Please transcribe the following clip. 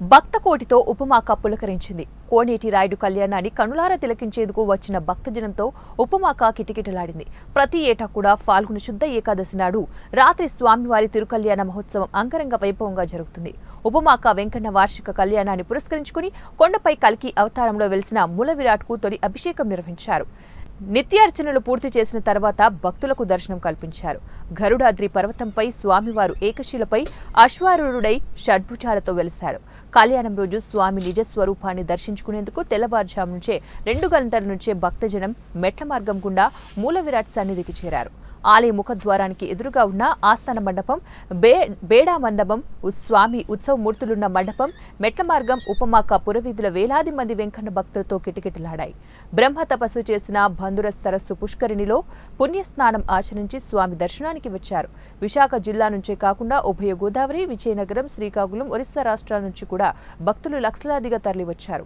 భక్తకోటితో ఉపమాక పులకరించింది. కోనేటి రాయుడు కళ్యాణాన్ని కనులారా తిలకించేందుకు వచ్చిన భక్తజనంతో ఉపమాక కిటకిటలాడింది. ప్రతి ఏటా కూడా ఫాల్గుణ శుద్ధ ఏకాదశి నాడు రాత్రి స్వామివారి తిరుకల్యాణ మహోత్సవం అంగరంగ వైభవంగా జరుగుతుంది. ఉపమాక వెంకన్న వార్షిక కళ్యాణాన్ని పురస్కరించుకుని కొండపై కల్కి అవతారంలో వెలిసిన మూల విరాట్కు తొలి అభిషేకం నిర్వహించారు. నిత్యార్చనలు పూర్తి చేసిన తర్వాత భక్తులకు దర్శనం కల్పించారు. గరుడాద్రి పర్వతంపై స్వామివారు ఏకశిలపై అశ్వారూఢుడై షడ్భుజాలతో వెలిశాడు. కళ్యాణం రోజు స్వామి నిజ స్వరూపాన్ని దర్శించుకునేందుకు తెల్లవారుజాము నుంచే 2 గంటల నుంచే భక్తజనం మెట్ల మార్గం గుండా మూల విరాట్ సన్నిధికి చేరారు. ఆలయ ముఖద్వారానికి ఎదురుగా ఉన్న ఆస్థాన మండపం, బేడా మండపం, స్వామి ఉత్సవమూర్తులున్న మండపం, మెట్ల మార్గం, ఉపమాక పురవీధుల వేలాది మంది వెంకన్న భక్తులతో కిటకిటలాడాయి. బ్రహ్మ తపస్సు చేసిన బంధుర సరస్సు పుష్కరిణిలో పుణ్యస్నానం ఆచరించి స్వామి దర్శనానికి వచ్చారు. విశాఖ జిల్లా నుంచే కాకుండా ఉభయ గోదావరి, విజయనగరం, శ్రీకాకుళం, ఒరిస్సా రాష్ట్రాల నుంచి కూడా భక్తులు లక్షలాదిగా తరలివచ్చారు.